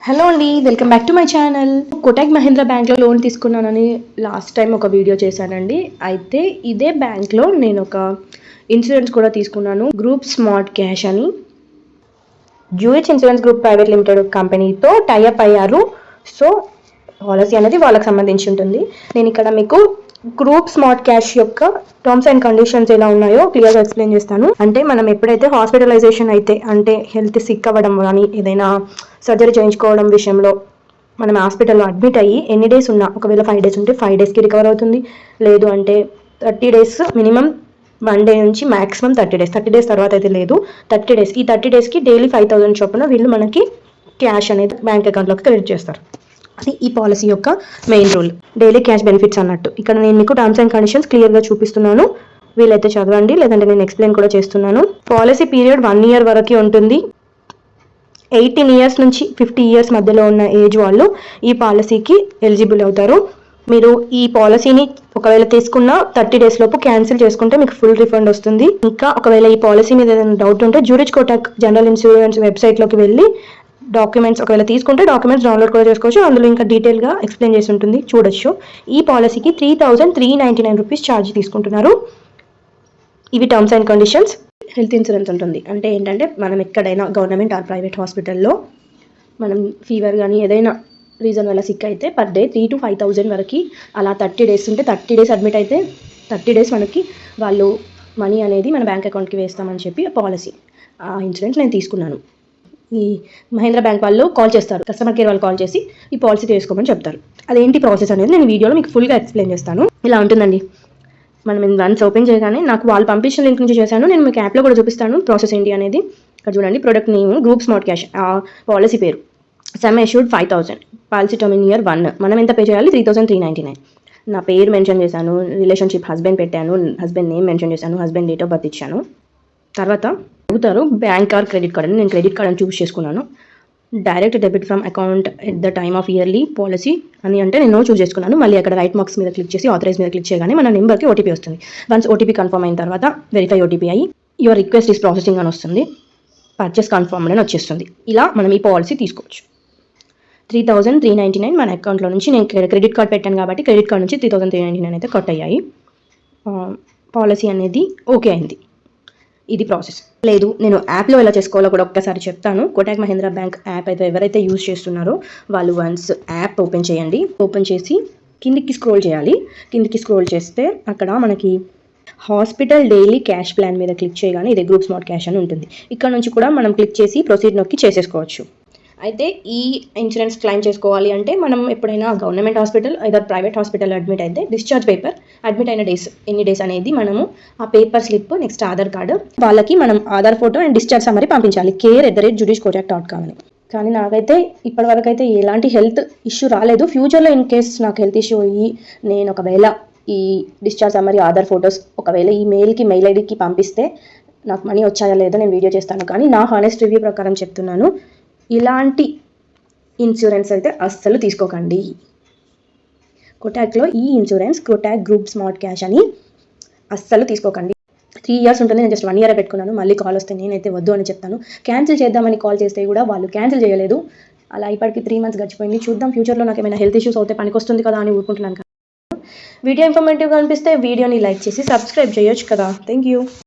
Hello అండి, welcome back to my channel. Kotak Mahindra బ్యాంక్లో loan తీసుకున్నానని లాస్ట్ టైం ఒక వీడియో చేశానండి. అయితే ఇదే బ్యాంక్లో నేను ఒక ఇన్సూరెన్స్ కూడా తీసుకున్నాను, గ్రూప్ స్మార్ట్ క్యాష్ అని. Zurich insurance group private limited కంపెనీతో టైఅప్ అయ్యారు. సో పాలసీ అనేది వాళ్ళకి సంబంధించి ఉంటుంది. నేను ఇక్కడ మీకు గ్రూప్ స్మార్ట్ క్యాష్ యొక్క టర్మ్స్ అండ్ కండిషన్స్ ఎలా ఉన్నాయో క్లియర్గా ఎక్స్ప్లెయిన్ చేస్తాను. అంటే మనం ఎప్పుడైతే హాస్పిటలైజేషన్ అయితే, అంటే హెల్త్ సిక్ అవ్వడం కానీ ఏదైనా సర్జరీ చేయించుకోవడం విషయంలో మనం హాస్పిటల్లో అడ్మిట్ అయ్యి ఎన్ని డేస్ ఉన్నా, ఒకవేళ 5 days ఉంటే 5 daysకి రికవర్ అవుతుంది. లేదు అంటే 30 days, మినిమం 1 day నుంచి మ్యాక్సిమం 30 days తర్వాత అయితే లేదు, 30 days. ఈ 30 daysకి డైలీ 5,000 చొప్పున వీళ్ళు మనకి క్యాష్ అనేది బ్యాంక్ అకౌంట్లోకి క్రెడిట్ చేస్తారు. అది ఈ పాలసీ యొక్క main rule, daily cash benefits అన్నట్టు. ఇక్కడ నేను మీకు టర్మ్స్ అండ్ కండిషన్స్ క్లియర్గా చూపిస్తున్నాను, వీలైతే చదవండి, లేదంటే నేను ఎక్స్ప్లెయిన్ కూడా చేస్తున్నాను. పాలసీ పీరియడ్ 1 year వరకు ఉంటుంది. 18 years నుంచి 50 years మధ్యలో ఉన్న ఏజ్ వాళ్ళు ఈ పాలసీకి ఎలిజిబుల్ అవుతారు. మీరు ఈ పాలసీని ఒకవేళ తీసుకున్న 30 days లోపు క్యాన్సిల్ చేసుకుంటే మీకు ఫుల్ రిఫండ్ వస్తుంది. ఇంకా ఒకవేళ ఈ పాలసీ మీద ఏదైనా డౌట్ ఉంటే జ్యూరిచ్ కోటక్ జనరల్ ఇన్సూరెన్స్ వెబ్సైట్లోకి వెళ్ళి డాక్యుమెంట్స్ ఒకవేళ తీసుకుంటే డాక్యుమెంట్స్ డౌన్లోడ్ కూడా చేసుకోవచ్చు. అందులో ఇంకా డీటెయిల్గా ఎక్స్ప్లెయిన్ చేసి ఉంటుంది, చూడొచ్చు. ఈ పాలసీకి 3,399 రూపీస్ ఛార్జ్ తీసుకుంటున్నారు. ఇవి terms and conditions. Health insurance ఉంటుంది అంటే ఏంటంటే, మనం ఎక్కడైనా గవర్నమెంట్ ఆర్ ప్రైవేట్ హాస్పిటల్లో మనం ఫీవర్ కానీ ఏదైనా రీజన్ వల్ల సిక్ అయితే పర్ డే 3,000 to 5,000 వరకు, అలా 30 days ఉంటే 30 days అడ్మిట్ అయితే 30 days మనకి వాళ్ళు మనీ అనేది మన బ్యాంక్ అకౌంట్కి వేస్తామని చెప్పి పాలసీ, ఆ ఇన్సూరెన్స్ నేను తీసుకున్నాను. ఈ మహీంద్రా బ్యాంక్ వాళ్ళు కాల్ చేస్తారు, కస్టమర్ కేర్ వాళ్ళు కాల్ చేసి ఈ పాలసీ తీసుకోమని చెప్తారు. అదేంటి ప్రాసెస్ అనేది నేను వీడియోలో మీకు ఫుల్గా ఎక్స్ప్లెయిన్ చేస్తాను. ఇలా ఉంటుందండి. మనం వన్స్ ఓపెన్ చేయగానే, నాకు వాళ్ళు పంపించిన లింక్ నుంచి చేశాను, నేను మీకు యాప్లో కూడా చూపిస్తాను ప్రాసెస్ ఏంటి అనేది. ఇక్కడ చూడండి, product name group smart cash, policy పేరు sum assured 5,000, policy term in year 1. మనం ఎంత పే చేయాలి? 3,399. నా పేరు మెన్షన్ చేశాను, రిలేషన్షిప్ హస్బెండ్ పెట్టాను, హస్బెండ్ నేమ్ మెన్షన్ చేశాను, హస్బెండ్ డేట్ ఆఫ్ బర్త్ ఇచ్చాను. తర్వాత అడుగుతారు బ్యాంక్ ఆర్ క్రెడిట్ కార్డ్ అని, నేను క్రెడిట్ కార్డ్ అని చూస్ చేసుకున్నాను. Direct debit from account at the time of yearly policy అని అంటే నేను చూస్ చేసుకున్నాను. మళ్ళీ అక్కడ రైట్ మార్క్స్ మీద క్లిక్ చేసి ఆథరైజ్ మీద క్లిక్ చేయగానే మన నెంబర్కి ఓటీపీ వస్తుంది. వన్స్ ఓటీపీ కన్ఫర్మ్ అయిన తర్వాత వెరిఫై ఓటీపీ అయ్యి యువర్ రిక్వెస్ట్ ఈస్ ప్రాసెసింగ్ అని వస్తుంది, పర్చేస్ కన్ఫర్మ్డ్ అని వచ్చేస్తుంది. ఇలా మనం ఈ పాలసీ తీసుకోవచ్చు. 3,399 మన అకౌంట్లో నుంచి, నేను క్రెడిట్ కార్డ్ పెట్టాను కాబట్టి క్రెడిట్ కార్డ్ నుంచి 3,399 అయితే కట్ అయ్యాయి. పాలసీ అనేది ఓకే అయింది. ఇది ప్రాసెస్. లేదు నేను యాప్లో ఎలా చేసుకోవాలో కూడా ఒక్కసారి చెప్తాను. కోటక్ మహీంద్రా బ్యాంక్ యాప్ అయితే ఎవరైతే యూజ్ చేస్తున్నారో వాళ్ళు వన్స్ యాప్ ఓపెన్ చేయండి. ఓపెన్ చేసి కిందికి స్క్రోల్ చేయాలి. కిందికి స్క్రోల్ చేస్తే అక్కడ మనకి హాస్పిటల్ డైలీ క్యాష్ ప్లాన్ మీద క్లిక్ చేయగానే ఇదే గ్రూప్ స్మార్ట్ క్యాష్ అని ఉంటుంది. ఇక్కడ నుంచి కూడా మనం క్లిక్ చేసి ప్రొసీడ్ నొక్కి చేసేసుకోవచ్చు. అయితే ఈ ఇన్సూరెన్స్ క్లెయిమ్ చేసుకోవాలి అంటే, మనం ఎప్పుడైనా గవర్నమెంట్ హాస్పిటల్ లేదా ప్రైవేట్ హాస్పిటల్ అడ్మిట్ అయితే డిశ్చార్జ్ పేపర్, అడ్మిట్ అయిన డేస్ ఎన్ని డేస్ అనేది మనము ఆ paper slip, next Aadhaar card, వాళ్ళకి మనం Aadhaar photo and discharge summary పంపించాలి care@judiccotac.com అని. కానీ నాకైతే ఇప్పటివరకు అయితే ఎలాంటి హెల్త్ ఇష్యూ రాలేదు. ఫ్యూచర్లో ఇన్ కేస్ నాకు హెల్త్ ఇష్యూ అయ్యి నేను ఒకవేళ ఈ డిశ్చార్జ్ సమ్మరీ, ఆధార్ ఫొటోస్ ఒకవేళ ఈ మెయిల్ ఐడికి పంపిస్తే నాకు మనీ వచ్చాయా లేదో నేను వీడియో చేస్తాను. కానీ నా హానెస్ట్ రివ్యూ ప్రకారం చెప్తున్నాను, ఇలాంటి ఇన్సూరెన్స్ అయితే అస్సలు తీసుకోకండి. కోటాక్లో ఈ insurance Kotak group smart cash అని అస్సలు తీసుకోకండి. 3 years ఉంటుంది, నేను జస్ట్ 1 year పెట్టుకున్నాను. మళ్ళీ కాల్ వస్తే నేనైతే వద్దు అని చెప్తాను. క్యాన్సిల్ చేద్దామని కాల్ చేస్తే కూడా వాళ్ళు క్యాన్సిల్ చేయలేదు. అలా ఇప్పటికి 3 months గడిచిపోయింది. చూద్దాం ఫ్యూచర్లో నాకు ఏమైనా హెల్త్ ఇష్యూస్ అవుతే పనికొస్తుంది కదా అని ఊరుకుంటున్నాను. వీడియో ఇన్ఫర్మేటివ్గా అనిపిస్తే వీడియోని లైక్ చేసి సబ్స్క్రైబ్ చేయొచ్చు కదా. Thank you.